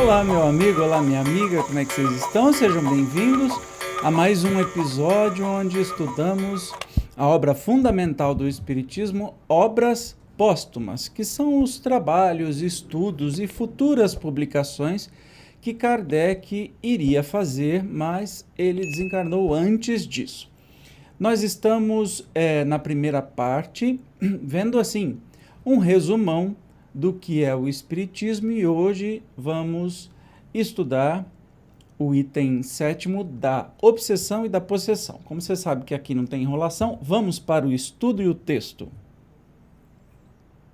Olá, meu amigo, olá, minha amiga, como é que vocês estão? Sejam bem-vindos a mais um episódio onde estudamos a obra fundamental do Espiritismo, Obras Póstumas, que são os trabalhos, estudos e futuras publicações que Kardec iria fazer, mas ele desencarnou antes disso. Nós estamos na primeira parte, vendo assim, um resumão do que é o Espiritismo, e hoje vamos estudar o item 7º da obsessão e da possessão. Como você sabe que aqui não tem enrolação, vamos para o estudo e o texto.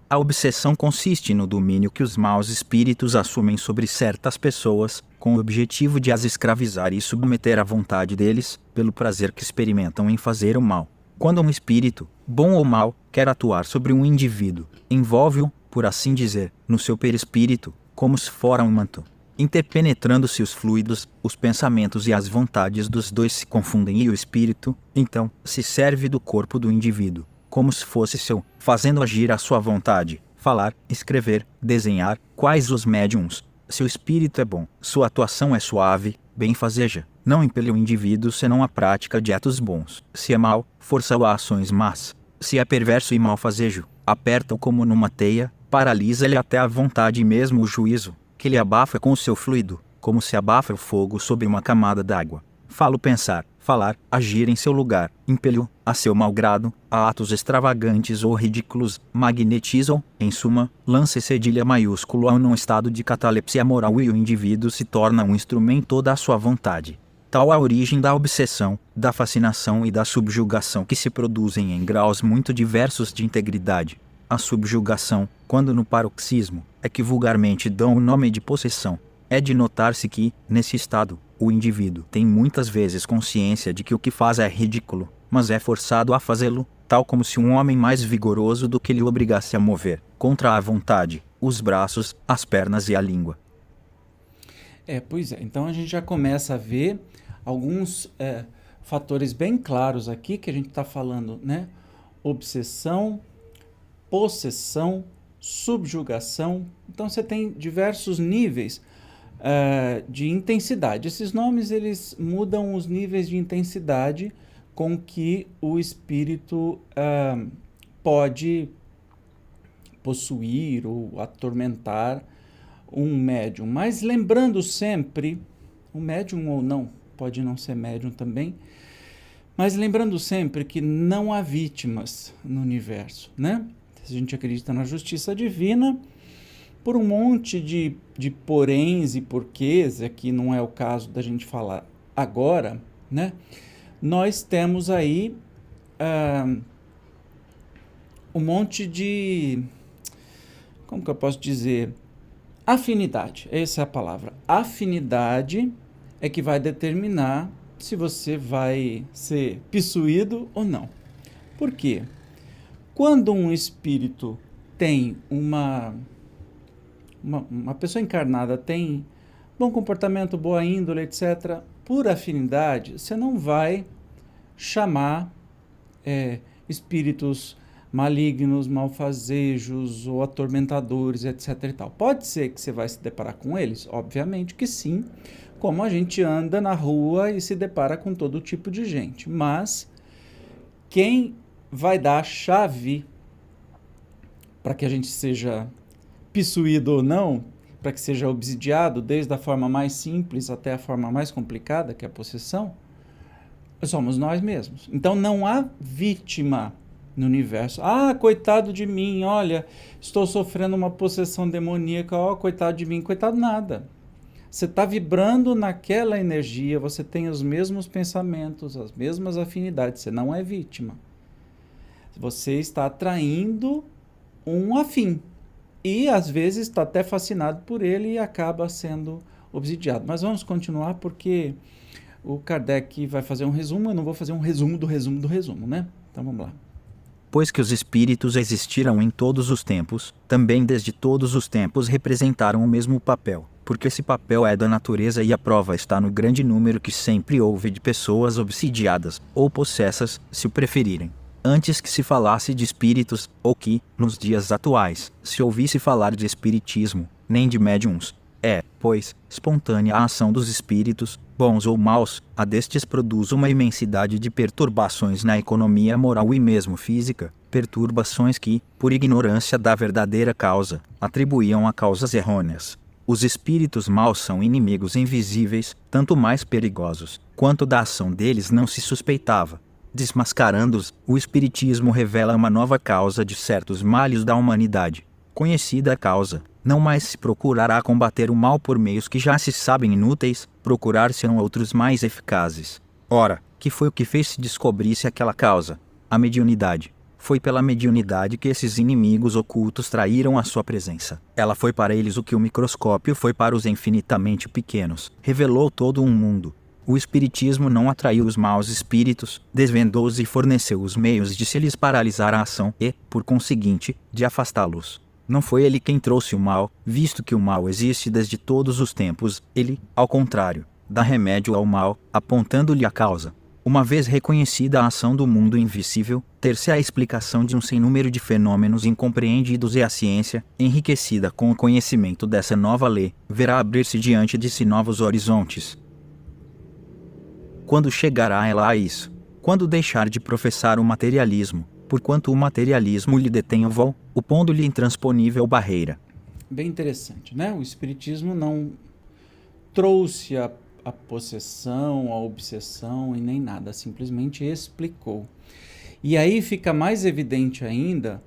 A obsessão consiste no domínio que os maus espíritos assumem sobre certas pessoas, com o objetivo de as escravizar e submeter à vontade deles, pelo prazer que experimentam em fazer o mal. Quando um espírito, bom ou mau, quer atuar sobre um indivíduo, envolve-o, por assim dizer, no seu perispírito, como se fora um manto. Interpenetrando-se os fluidos, os pensamentos e as vontades dos dois se confundem e o espírito, então, se serve do corpo do indivíduo, como se fosse seu, fazendo agir à sua vontade, falar, escrever, desenhar, quais os médiuns. Se o espírito é bom, sua atuação é suave, benfazeja, não impele o indivíduo senão a prática de atos bons. Se é mau, força-o a ações más. Se é perverso e malfazejo, aperta-o como numa teia, paralisa-lhe até a vontade e mesmo o juízo, que lhe abafa com o seu fluido, como se abafa o fogo sob uma camada d'água. Falo pensar, falar, agir em seu lugar, impele-o, a seu malgrado, a atos extravagantes ou ridículos, magnetizam, em suma, lança cedilha maiúsculo a num estado de catalepsia moral e o indivíduo se torna um instrumento da sua vontade. Tal a origem da obsessão, da fascinação e da subjugação que se produzem em graus muito diversos de integridade. A subjugação, quando no paroxismo, é que vulgarmente dão o nome de possessão. É de notar-se que, nesse estado, o indivíduo tem muitas vezes consciência de que o que faz é ridículo, mas é forçado a fazê-lo, tal como se um homem mais vigoroso do que lhe obrigasse a mover, contra a vontade, os braços, as pernas e a língua. Pois é, então a gente já começa a ver alguns fatores bem claros aqui que a gente está falando, né? Obsessão, possessão, subjugação. Então você tem diversos níveis de intensidade. Esses nomes eles mudam os níveis de intensidade com que o espírito pode possuir ou atormentar um médium. Mas lembrando sempre, um médium ou não, pode não ser médium também, mas lembrando sempre que não há vítimas no universo, né? A gente acredita na justiça divina, por um monte de poréns e porquês, aqui não é o caso da gente falar agora, né? Nós temos aí um monte de, como que eu posso dizer? Afinidade, essa é a palavra. Afinidade é que vai determinar se você vai ser possuído ou não. Por quê? Quando um espírito tem uma pessoa encarnada tem bom comportamento, boa índole, etc., por afinidade, você não vai chamar espíritos malignos, malfazejos ou atormentadores, etc. e tal. Pode ser que você vai se deparar com eles? Obviamente que sim, como a gente anda na rua e se depara com todo tipo de gente. Mas quem vai dar a chave para que a gente seja possuído ou não, para que seja obsidiado, desde a forma mais simples até a forma mais complicada, que é a possessão, somos nós mesmos. Então não há vítima no universo. Ah, coitado de mim, olha, estou sofrendo uma possessão demoníaca, ó, coitado de mim, coitado nada. Você está vibrando naquela energia, você tem os mesmos pensamentos, as mesmas afinidades, você não é vítima. Você está atraindo um afim. E às vezes está até fascinado por ele e acaba sendo obsidiado. Mas vamos continuar porque o Kardec vai fazer um resumo, eu não vou fazer um resumo do resumo do resumo, né? Então vamos lá. Pois que os espíritos existiram em todos os tempos, também desde todos os tempos representaram o mesmo papel, porque esse papel é da natureza e a prova está no grande número que sempre houve de pessoas obsidiadas, ou possessas, se o preferirem. Antes que se falasse de espíritos, ou que, nos dias atuais, se ouvisse falar de espiritismo, nem de médiuns. É, pois, espontânea a ação dos espíritos, bons ou maus, a destes produz uma imensidade de perturbações na economia moral e mesmo física, perturbações que, por ignorância da verdadeira causa, atribuíam a causas errôneas. Os espíritos maus são inimigos invisíveis, tanto mais perigosos, quanto da ação deles não se suspeitava. Desmascarando-os, o espiritismo revela uma nova causa de certos males da humanidade. Conhecida a causa, não mais se procurará combater o mal por meios que já se sabem inúteis, procurar-se-ão outros mais eficazes. Ora, que foi o que fez se descobrisse aquela causa? A mediunidade. Foi pela mediunidade que esses inimigos ocultos traíram a sua presença. Ela foi para eles o que o microscópio foi para os infinitamente pequenos. Revelou todo um mundo. O espiritismo não atraiu os maus espíritos, desvendou-os e forneceu os meios de se lhes paralisar a ação e, por conseguinte, de afastá-los. Não foi ele quem trouxe o mal, visto que o mal existe desde todos os tempos, ele, ao contrário, dá remédio ao mal, apontando-lhe a causa. Uma vez reconhecida a ação do mundo invisível, ter-se a explicação de um sem número de fenômenos incompreendidos e a ciência, enriquecida com o conhecimento dessa nova lei, verá abrir-se diante de si novos horizontes. Quando chegará ela a isso? Quando deixar de professar o materialismo, porquanto o materialismo lhe detém o voo, opondo-lhe intransponível barreira. Bem interessante, né? O espiritismo não trouxe a possessão, a obsessão e nem nada, simplesmente explicou. E aí fica mais evidente ainda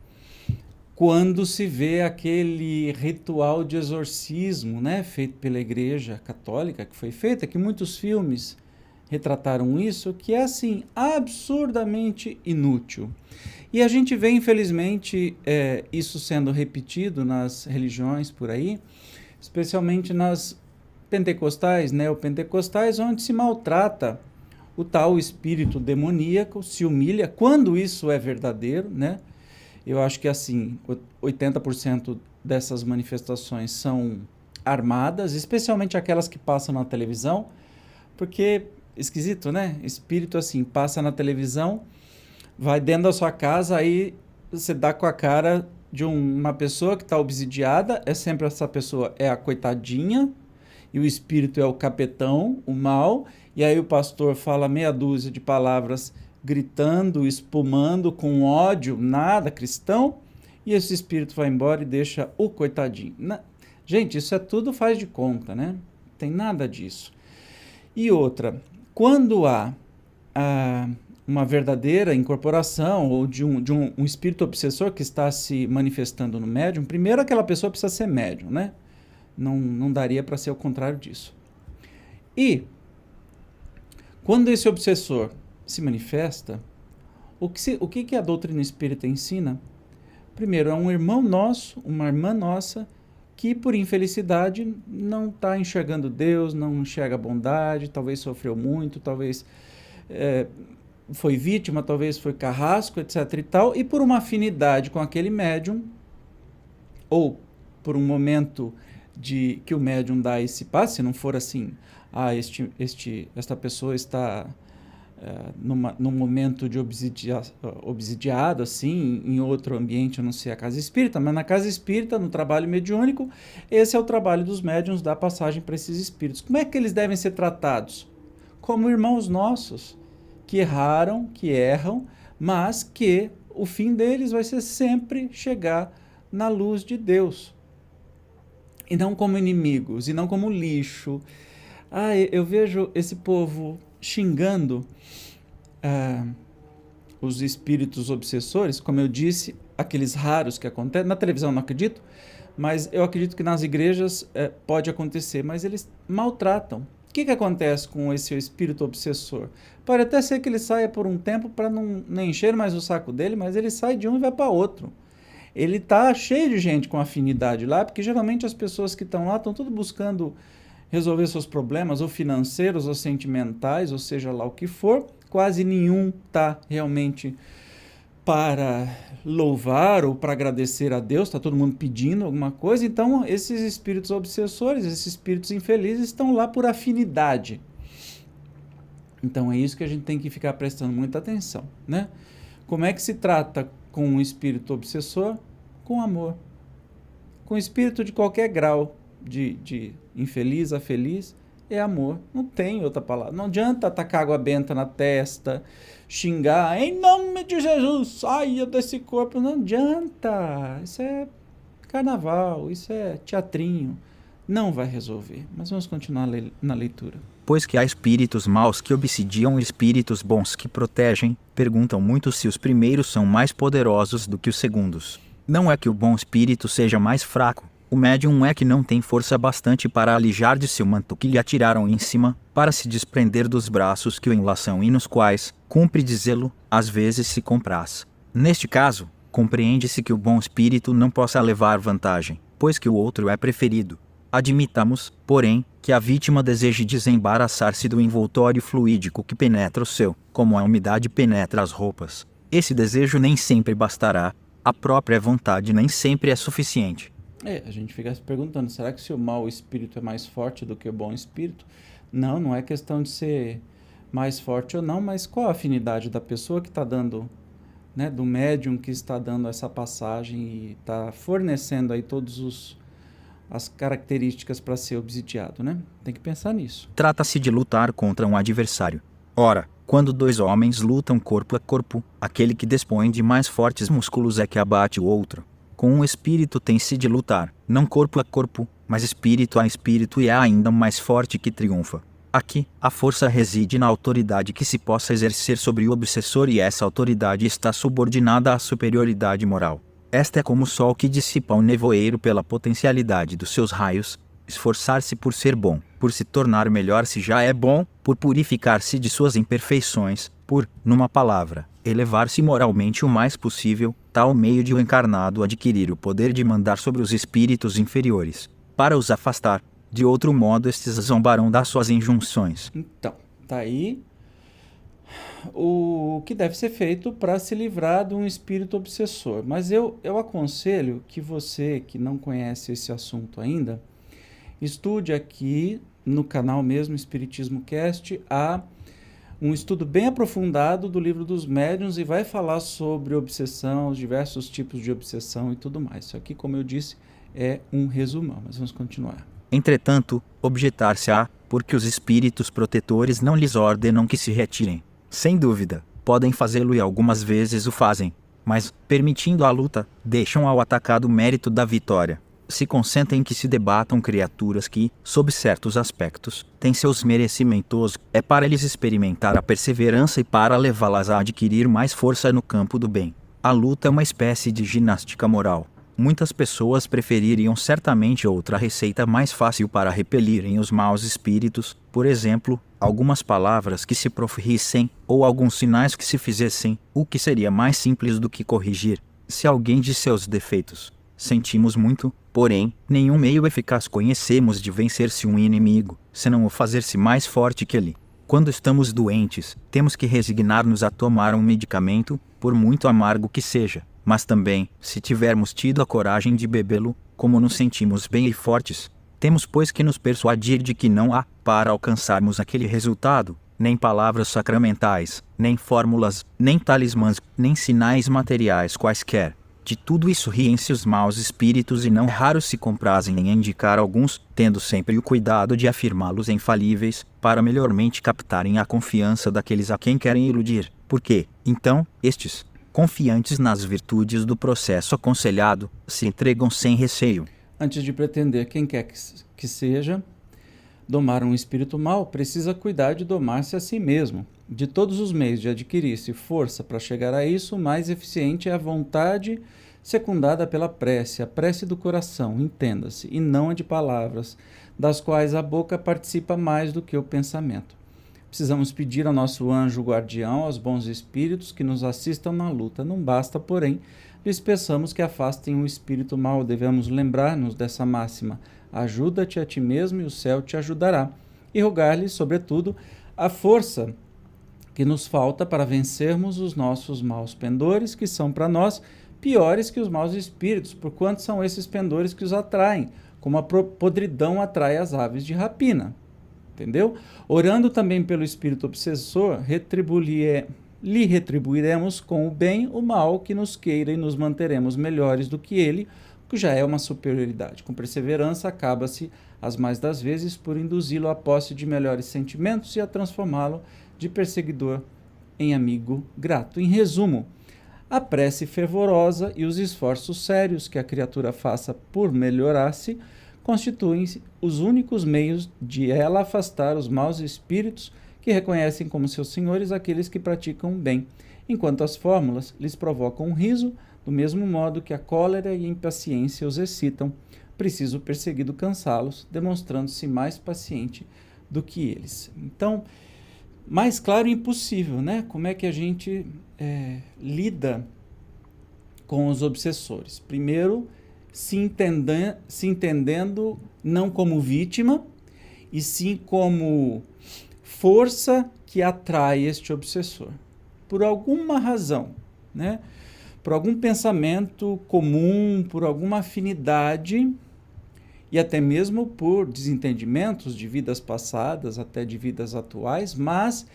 quando se vê aquele ritual de exorcismo, né, feito pela Igreja Católica, que foi feita, que muitos filmes retrataram isso, que é assim, absurdamente inútil. E a gente vê, infelizmente, isso sendo repetido nas religiões por aí, especialmente nas pentecostais, neopentecostais, onde se maltrata o tal espírito demoníaco, se humilha, quando isso é verdadeiro, né? Eu acho que, assim, 80% dessas manifestações são armadas, especialmente aquelas que passam na televisão, porque, esquisito, né? Espírito, assim, passa na televisão, vai dentro da sua casa, aí você dá com a cara de uma pessoa que está obsidiada, sempre essa pessoa é a coitadinha, e o espírito é o capetão, o mal, e aí o pastor fala meia dúzia de palavras gritando, espumando, com ódio, nada cristão, e esse espírito vai embora e deixa o coitadinho. Gente, isso é tudo faz de conta, né? Não tem nada disso. E outra, quando há uma verdadeira incorporação ou de um espírito obsessor que está se manifestando no médium, primeiro aquela pessoa precisa ser médium, né? Não daria para ser o contrário disso. E quando esse obsessor se manifesta, o que a doutrina espírita ensina? Primeiro, é um irmão nosso, uma irmã nossa, que por infelicidade não está enxergando Deus, não enxerga a bondade, talvez sofreu muito, talvez foi vítima, talvez foi carrasco, etc. e tal, e por uma afinidade com aquele médium, ou por um momento que o médium dá esse passe, se não for assim, esta pessoa está num momento de obsidiado, assim, em outro ambiente, a não ser a casa espírita, mas na casa espírita, no trabalho mediúnico, esse é o trabalho dos médiuns, dar passagem para esses espíritos. Como é que eles devem ser tratados? Como irmãos nossos, que erraram, que erram, mas que o fim deles vai ser sempre chegar na luz de Deus. E não como inimigos, e não como lixo. Eu vejo esse povo xingando os espíritos obsessores, como eu disse, aqueles raros que acontecem. Na televisão não acredito, mas eu acredito que nas igrejas pode acontecer, mas eles maltratam. que acontece com esse espírito obsessor? Pode até ser que ele saia por um tempo para não encher mais o saco dele, mas ele sai de um e vai para outro. Ele está cheio de gente com afinidade lá, porque geralmente as pessoas que estão lá estão tudo buscando resolver seus problemas, ou financeiros, ou sentimentais, ou seja lá o que for. Quase nenhum está realmente para louvar ou para agradecer a Deus, está todo mundo pedindo alguma coisa. Então esses espíritos obsessores, esses espíritos infelizes estão lá por afinidade. Então é isso que a gente tem que ficar prestando muita atenção, né? Como é que se trata com um espírito obsessor? Com amor. Com espírito de qualquer grau, de infeliz a feliz, é amor. Não tem outra palavra. Não adianta tacar água benta na testa, xingar, em nome de Jesus, saia desse corpo. Não adianta. Isso é carnaval, isso é teatrinho. Não vai resolver. Mas vamos continuar na leitura. Pois que há espíritos maus que obsidiam e espíritos bons que protegem, perguntam muito se os primeiros são mais poderosos do que os segundos. Não é que o bom espírito seja mais fraco. O médium é que não tem força bastante para alijar de seu manto que lhe atiraram em cima, para se desprender dos braços que o enlaçam e nos quais, cumpre dizê-lo, às vezes se compraz. Neste caso, compreende-se que o bom espírito não possa levar vantagem, pois que o outro é preferido. Admitamos, porém, que a vítima deseje desembaraçar-se do envoltório fluídico que penetra o seu, como a umidade penetra as roupas. Esse desejo nem sempre bastará, a própria vontade nem sempre é suficiente. A gente fica se perguntando, será que se o mau espírito é mais forte do que o bom espírito? Não, não é questão de ser mais forte ou não, mas qual a afinidade da pessoa que está dando, né, do médium que está dando essa passagem e está fornecendo aí as características para ser obsidiado, né? Tem que pensar nisso. Trata-se de lutar contra um adversário. Ora, quando dois homens lutam corpo a corpo, aquele que dispõe de mais fortes músculos é que abate o outro. Com um espírito tem-se de lutar, não corpo a corpo, mas espírito a espírito, e é ainda mais forte que triunfa. Aqui, a força reside na autoridade que se possa exercer sobre o obsessor, e essa autoridade está subordinada à superioridade moral. Esta é como o sol que dissipa o nevoeiro pela potencialidade dos seus raios, esforçar-se por ser bom, por se tornar melhor se já é bom, por purificar-se de suas imperfeições, por, numa palavra, elevar-se moralmente o mais possível, tal meio de o encarnado adquirir o poder de mandar sobre os espíritos inferiores, para os afastar. De outro modo, estes zombarão das suas injunções. Então, tá aí o que deve ser feito para se livrar de um espírito obsessor. Mas eu aconselho que você, que não conhece esse assunto ainda, estude aqui no canal mesmo, Espiritismo Cast, um estudo bem aprofundado do Livro dos Médiuns, e vai falar sobre obsessão, os diversos tipos de obsessão e tudo mais. Isso aqui, como eu disse, é um resumão, mas vamos continuar. Entretanto, objetar-se-á, porque os espíritos protetores não lhes ordenam que se retirem. Sem dúvida, podem fazê-lo e algumas vezes o fazem, mas, permitindo a luta, deixam ao atacado o mérito da vitória. Se consentem que se debatam criaturas que, sob certos aspectos, têm seus merecimentos, é para eles experimentar a perseverança e para levá-las a adquirir mais força no campo do bem. A luta é uma espécie de ginástica moral. Muitas pessoas prefeririam certamente outra receita mais fácil para repelirem os maus espíritos, por exemplo, algumas palavras que se proferissem, ou alguns sinais que se fizessem, o que seria mais simples do que corrigir. Se alguém de seus defeitos sentimos muito, porém, nenhum meio eficaz conhecemos de vencer-se um inimigo, senão o fazer-se mais forte que ele. Quando estamos doentes, temos que resignar-nos a tomar um medicamento, por muito amargo que seja. Mas também, se tivermos tido a coragem de bebê-lo, como nos sentimos bem e fortes, temos pois que nos persuadir de que não há, para alcançarmos aquele resultado, nem palavras sacramentais, nem fórmulas, nem talismãs, nem sinais materiais quaisquer. De tudo isso riem-se os maus espíritos, e não raro se comprazem em indicar alguns, tendo sempre o cuidado de afirmá-los infalíveis, para melhormente captarem a confiança daqueles a quem querem iludir. Porque, então, estes, confiantes nas virtudes do processo aconselhado, se entregam sem receio. Antes de pretender quem quer que seja domar um espírito mau, precisa cuidar de domar-se a si mesmo. De todos os meios de adquirir-se força para chegar a isso, o mais eficiente é a vontade secundada pela prece, a prece do coração, entenda-se, e não a de palavras. das quais a boca participa mais do que o pensamento. Precisamos pedir ao nosso anjo guardião, aos bons espíritos, que nos assistam na luta. Não basta, porém, lhes peçamos que afastem o espírito mau. Devemos lembrar-nos dessa máxima: ajuda-te a ti mesmo e o céu te ajudará. E rogar-lhes, sobretudo, a força que nos falta para vencermos os nossos maus pendores, que são para nós piores que os maus espíritos, porquanto são esses pendores que os atraem, como a podridão atrai as aves de rapina. Entendeu? Orando também pelo espírito obsessor, lhe retribuiremos com o bem o mal que nos queira e nos manteremos melhores do que ele, que já é uma superioridade. Com perseverança, acaba-se, as mais das vezes, por induzi-lo à posse de melhores sentimentos e a transformá-lo de perseguidor em amigo grato. Em resumo, a prece fervorosa e os esforços sérios que a criatura faça por melhorar-se constituem-se os únicos meios de ela afastar os maus espíritos que reconhecem como seus senhores aqueles que praticam o bem, enquanto as fórmulas lhes provocam um riso, do mesmo modo que a cólera e a impaciência os excitam. Preciso o perseguido cansá-los, demonstrando-se mais paciente do que eles. Então, mais claro impossível, né? Como é que a gente lida com os obsessores? Primeiro, se entendendo não como vítima, e sim como força que atrai este obsessor. Por alguma razão, né? Por algum pensamento comum, por alguma afinidade, e até mesmo por desentendimentos de vidas passadas, até de vidas atuais, mas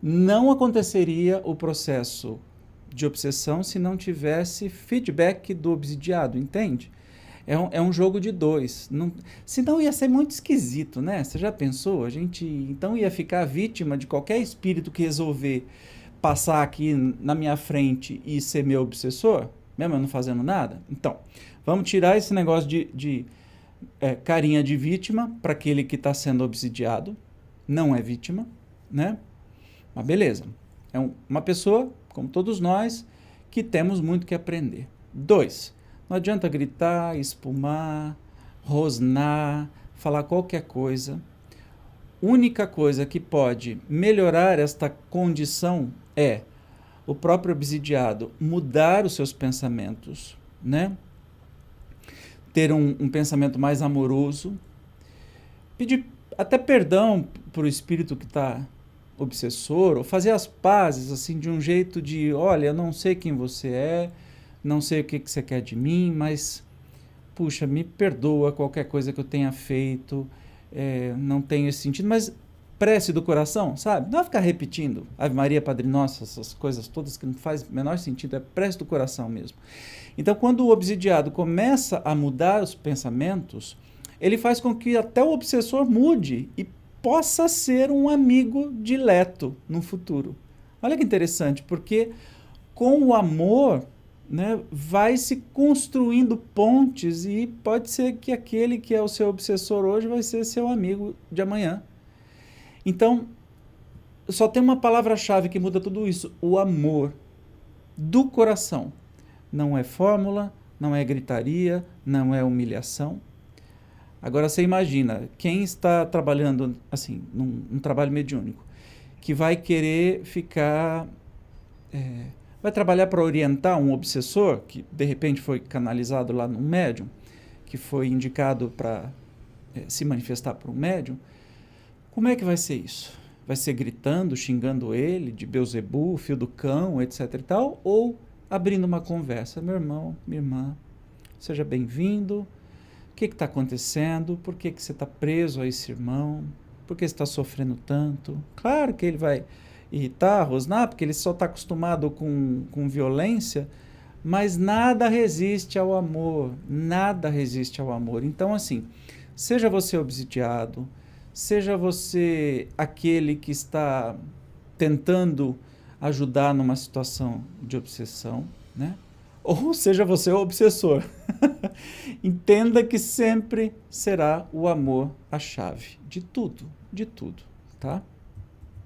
não aconteceria o processo de obsessão se não tivesse feedback do obsidiado, entende? É um jogo de dois. Senão ia ser muito esquisito, né? Você já pensou? A gente então ia ficar vítima de qualquer espírito que resolver passar aqui na minha frente e ser meu obsessor, mesmo eu não fazendo nada? Então, vamos tirar esse negócio de carinha de vítima para aquele que está sendo obsidiado. Não é vítima, né? Mas beleza. É uma pessoa, como todos nós, que temos muito que aprender. 2. Não adianta gritar, espumar, rosnar, falar qualquer coisa. Única coisa que pode melhorar esta condição é o próprio obsidiado mudar os seus pensamentos, né? Ter um pensamento mais amoroso, pedir até perdão para o espírito que está obsessor, ou fazer as pazes assim de um jeito de, olha, eu não sei quem você é, não sei o que você quer de mim, mas, puxa, me perdoa qualquer coisa que eu tenha feito, não tenho esse sentido, mas prece do coração, sabe? Não é ficar repetindo Ave Maria, Padre Nosso, essas coisas todas que não faz o menor sentido, é prece do coração mesmo. Então, quando o obsidiado começa a mudar os pensamentos, ele faz com que até o obsessor mude e possa ser um amigo dileto no futuro. Olha que interessante, porque com o amor, né, vai se construindo pontes e pode ser que aquele que é o seu obsessor hoje vai ser seu amigo de amanhã. Então, só tem uma palavra-chave que muda tudo isso: o amor do coração. Não é fórmula, não é gritaria, não é humilhação. Agora você imagina, quem está trabalhando assim, num trabalho mediúnico, que vai querer ficar... vai trabalhar para orientar um obsessor, que de repente foi canalizado lá num médium, que foi indicado para se manifestar por um médium. Como é que vai ser isso? Vai ser gritando, xingando ele, de Beelzebu, fio do cão, etc e tal? Ou abrindo uma conversa? Meu irmão, minha irmã, seja bem-vindo. O que está acontecendo? Por que você está preso a esse irmão? Por que você está sofrendo tanto? Claro que ele vai irritar, rosnar, porque ele só está acostumado com violência, mas nada resiste ao amor, nada resiste ao amor. Então, assim, seja você obsidiado, seja você aquele que está tentando ajudar numa situação de obsessão, né? Ou seja você o obsessor. Entenda que sempre será o amor a chave de tudo, tá?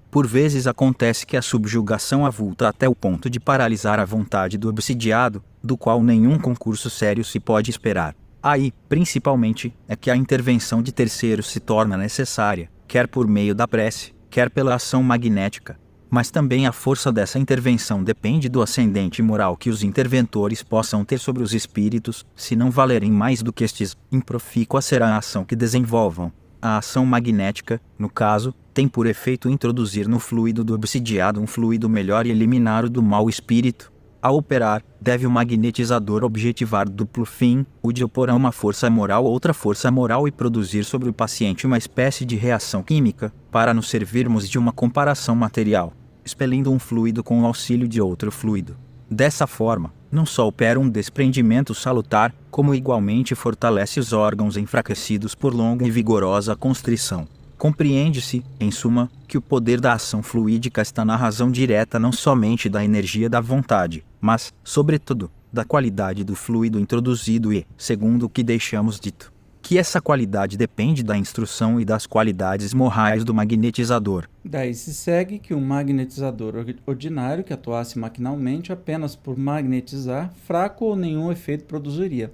Por vezes acontece que a subjugação avulta até o ponto de paralisar a vontade do obsidiado, do qual nenhum concurso sério se pode esperar. Aí, principalmente, é que a intervenção de terceiros se torna necessária, quer por meio da prece, quer pela ação magnética. Mas também a força dessa intervenção depende do ascendente moral que os interventores possam ter sobre os espíritos. Se não valerem mais do que estes, improfícua será a ação que desenvolvam. A ação magnética, no caso, tem por efeito introduzir no fluido do obsidiado um fluido melhor e eliminar o do mau espírito. Ao operar, deve o magnetizador objetivar duplo fim, o de opor a uma força moral outra força moral e produzir sobre o paciente uma espécie de reação química, para nos servirmos de uma comparação material, expelindo um fluido com o auxílio de outro fluido. Dessa forma, não só opera um desprendimento salutar, como igualmente fortalece os órgãos enfraquecidos por longa e vigorosa constrição. Compreende-se, em suma, que o poder da ação fluídica está na razão direta não somente da energia da vontade, mas, sobretudo, da qualidade do fluido introduzido e, segundo o que deixamos dito, que essa qualidade depende da instrução e das qualidades morais do magnetizador. Daí se segue que um magnetizador ordinário que atuasse maquinalmente apenas por magnetizar, fraco ou nenhum efeito produziria.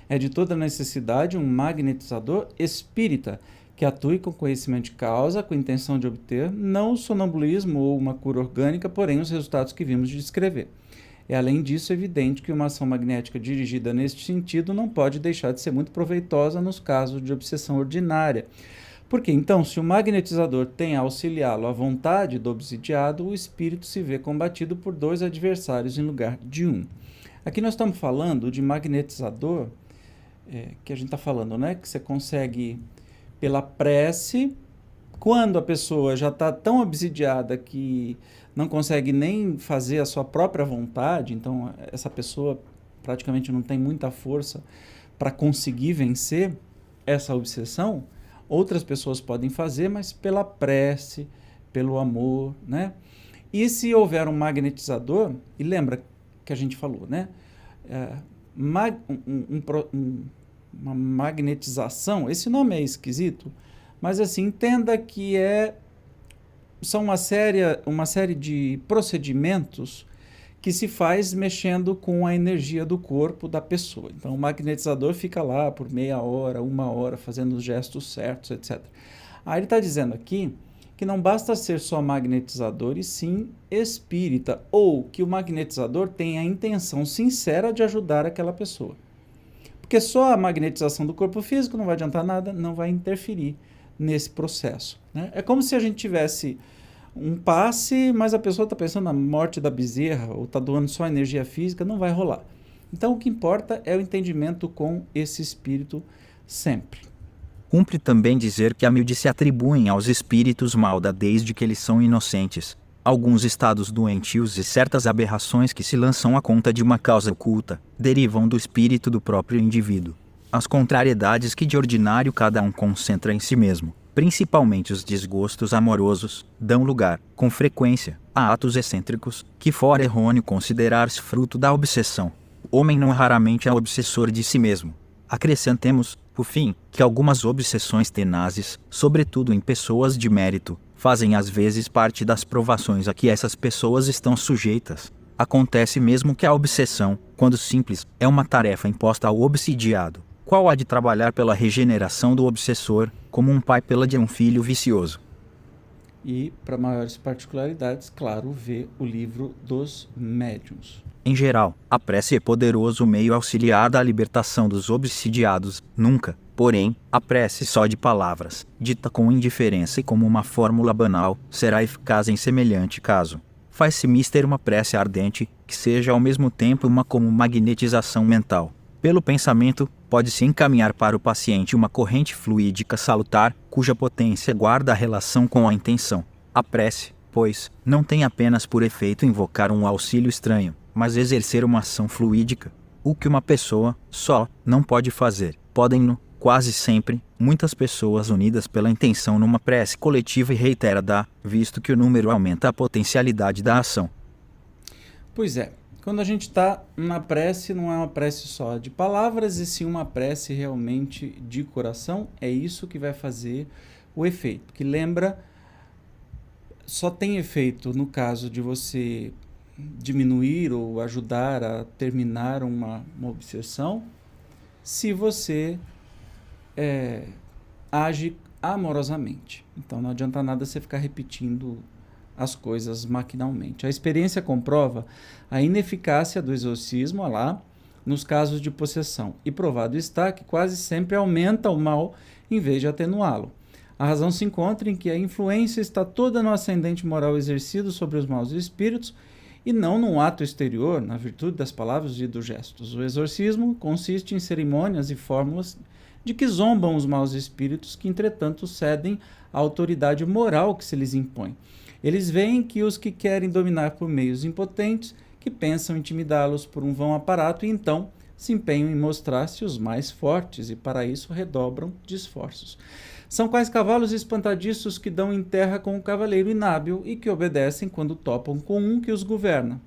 É de toda necessidade um magnetizador espírita, que atue com conhecimento de causa, com a intenção de obter, não o sonambulismo ou uma cura orgânica, porém os resultados que vimos de descrever. É além disso evidente que uma ação magnética dirigida neste sentido não pode deixar de ser muito proveitosa nos casos de obsessão ordinária. Porque então, se o magnetizador tem a auxiliá-lo à vontade do obsidiado, o espírito se vê combatido por dois adversários em lugar de um. Aqui nós estamos falando de magnetizador, que a gente está falando, né? Que você consegue, pela prece, quando a pessoa já está tão obsidiada que não consegue nem fazer a sua própria vontade, então essa pessoa praticamente não tem muita força para conseguir vencer essa obsessão, outras pessoas podem fazer, mas pela prece, pelo amor, né? E se houver um magnetizador, e lembra que a gente falou, né? Uma magnetização, esse nome é esquisito, mas assim, entenda que são uma série de procedimentos que se faz mexendo com a energia do corpo da pessoa. Então, o magnetizador fica lá por meia hora, uma hora, fazendo os gestos certos, etc. Aí ele está dizendo aqui que não basta ser só magnetizador, e sim espírita, ou que o magnetizador tenha a intenção sincera de ajudar aquela pessoa. Porque só a magnetização do corpo físico não vai adiantar nada, não vai interferir nesse processo, né? É como se a gente tivesse um passe, mas a pessoa está pensando na morte da bezerra, ou está doando só energia física, não vai rolar. Então, o que importa é o entendimento com esse espírito sempre. Cumpre também dizer que a miúde se atribuem aos espíritos malda desde que eles são inocentes. Alguns estados doentios e certas aberrações que se lançam à conta de uma causa oculta, derivam do espírito do próprio indivíduo. As contrariedades que de ordinário cada um concentra em si mesmo, principalmente os desgostos amorosos, dão lugar, com frequência, a atos excêntricos, que fora errôneo considerar-se fruto da obsessão. O homem não raramente é obsessor de si mesmo. Acrescentemos, por fim, que algumas obsessões tenazes, sobretudo em pessoas de mérito, fazem às vezes parte das provações a que essas pessoas estão sujeitas. Acontece mesmo que a obsessão, quando simples, é uma tarefa imposta ao obsidiado, qual há de trabalhar pela regeneração do obsessor, como um pai pela de um filho vicioso. E, para maiores particularidades, claro, vê o livro dos médiuns. Em geral, a prece é poderoso meio auxiliar da libertação dos obsidiados. Nunca, porém, a prece só de palavras, dita com indiferença e como uma fórmula banal, será eficaz em semelhante caso. Faz-se mister uma prece ardente, que seja ao mesmo tempo uma como magnetização mental. Pelo pensamento, pode-se encaminhar para o paciente uma corrente fluídica salutar, cuja potência guarda a relação com a intenção. A prece, pois, não tem apenas por efeito invocar um auxílio estranho, mas exercer uma ação fluídica. O que uma pessoa, só, não pode fazer, podem-no, quase sempre, muitas pessoas unidas pela intenção numa prece coletiva e reiterada, visto que o número aumenta a potencialidade da ação. Pois é. Quando a gente está na prece, não é uma prece só de palavras, e sim uma prece realmente de coração. É isso que vai fazer o efeito. Que lembra, só tem efeito no caso de você diminuir ou ajudar a terminar uma obsessão, se você age amorosamente. Então não adianta nada você ficar repetindo as coisas maquinalmente. A experiência comprova a ineficácia do exorcismo, nos casos de possessão. E provado está que quase sempre aumenta o mal em vez de atenuá-lo. A razão se encontra em que a influência está toda no ascendente moral exercido sobre os maus espíritos e não num ato exterior, na virtude das palavras e dos gestos. O exorcismo consiste em cerimônias e fórmulas de que zombam os maus espíritos, que entretanto cedem à autoridade moral que se lhes impõe. Eles veem que os que querem dominar por meios impotentes, que pensam intimidá-los por um vão aparato, e então se empenham em mostrar-se os mais fortes, e para isso redobram de esforços. São quais cavalos espantadiços que dão em terra com o cavaleiro inábil e que obedecem quando topam com um que os governa.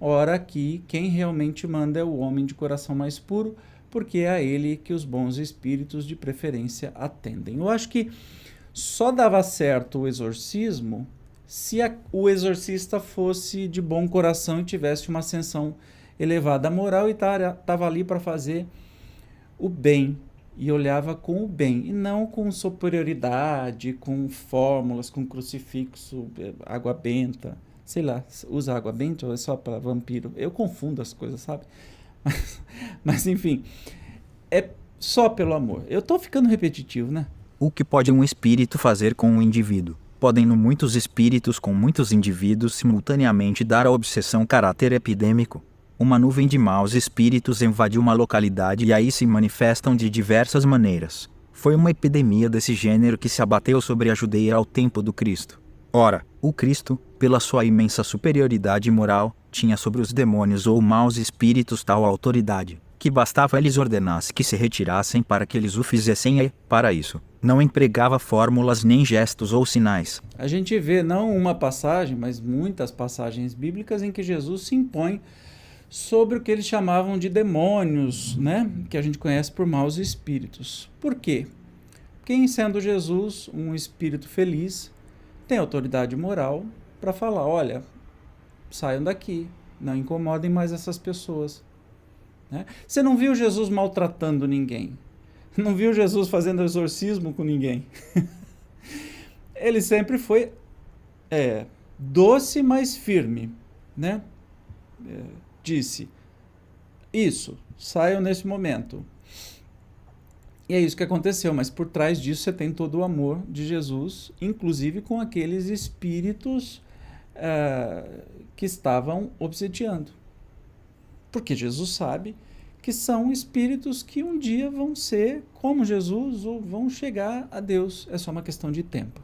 Ora, aqui, quem realmente manda é o homem de coração mais puro, porque é a ele que os bons espíritos de preferência atendem. Eu acho que só dava certo o exorcismo se o exorcista fosse de bom coração e tivesse uma ascensão elevada moral e estava ali para fazer o bem, e olhava com o bem, e não com superioridade, com fórmulas, com crucifixo, água benta, sei lá, usa água benta ou é só para vampiro? Eu confundo as coisas, sabe? Mas enfim, é só pelo amor. Eu estou ficando repetitivo, né? O que pode um espírito fazer com um indivíduo? Podem muitos espíritos com muitos indivíduos simultaneamente dar à obsessão caráter epidêmico. Uma nuvem de maus espíritos invadiu uma localidade e aí se manifestam de diversas maneiras. Foi uma epidemia desse gênero que se abateu sobre a Judeia ao tempo do Cristo. Ora, o Cristo, pela sua imensa superioridade moral, tinha sobre os demônios ou maus espíritos tal autoridade, que bastava lhes ordenasse que se retirassem para que eles o fizessem e, para isso, não empregava fórmulas nem gestos ou sinais. A gente vê não uma passagem, mas muitas passagens bíblicas em que Jesus se impõe sobre o que eles chamavam de demônios, né? Que a gente conhece por maus espíritos. Por quê? Quem, sendo Jesus um espírito feliz, tem autoridade moral para falar, olha, saiam daqui, não incomodem mais essas pessoas. Né? Você não viu Jesus maltratando ninguém, não viu Jesus fazendo exorcismo com ninguém. Ele sempre foi doce, mas firme, né? Disse, isso, saiam nesse momento. E é isso que aconteceu, mas por trás disso você tem todo o amor de Jesus, inclusive com aqueles espíritos que estavam obsediando. Porque Jesus sabe que são espíritos que um dia vão ser como Jesus ou vão chegar a Deus. É só uma questão de tempo.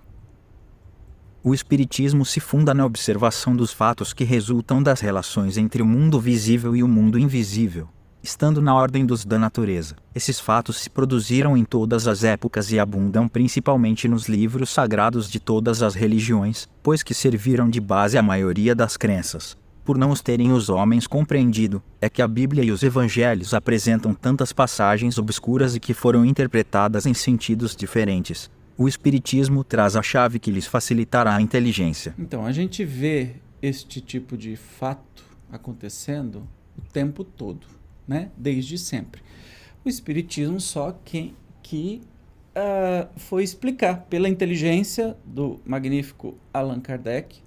O Espiritismo se funda na observação dos fatos que resultam das relações entre o mundo visível e o mundo invisível, estando na ordem da natureza. Esses fatos se produziram em todas as épocas e abundam principalmente nos livros sagrados de todas as religiões, pois que serviram de base à maioria das crenças. Por não os terem os homens compreendido, é que a Bíblia e os Evangelhos apresentam tantas passagens obscuras e que foram interpretadas em sentidos diferentes. O Espiritismo traz a chave que lhes facilitará a inteligência. Então, a gente vê este tipo de fato acontecendo o tempo todo, né? Desde sempre. O Espiritismo só que foi explicar pela inteligência do magnífico Allan Kardec,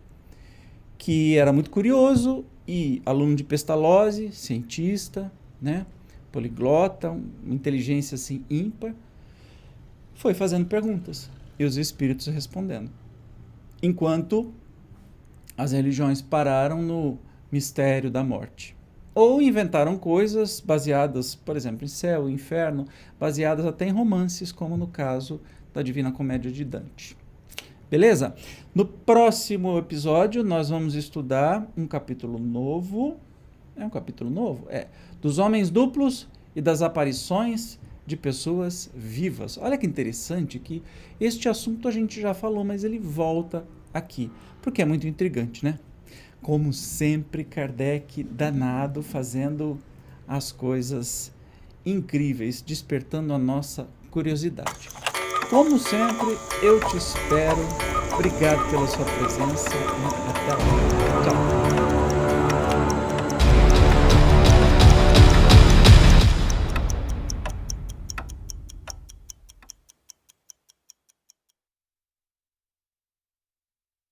que era muito curioso e aluno de Pestalozzi, cientista, né? Poliglota, uma inteligência assim ímpar, foi fazendo perguntas e os espíritos respondendo. Enquanto as religiões pararam no mistério da morte. Ou inventaram coisas baseadas, por exemplo, em céu, inferno, baseadas até em romances, como no caso da Divina Comédia de Dante. Beleza? No próximo episódio nós vamos estudar um capítulo novo. É um capítulo novo? Dos homens duplos e das aparições de pessoas vivas. Olha que interessante que este assunto a gente já falou, mas ele volta aqui, porque é muito intrigante, né? Como sempre, Kardec danado, fazendo as coisas incríveis, despertando a nossa curiosidade. Como sempre, eu te espero. Obrigado pela sua presença e até lá. Tchau.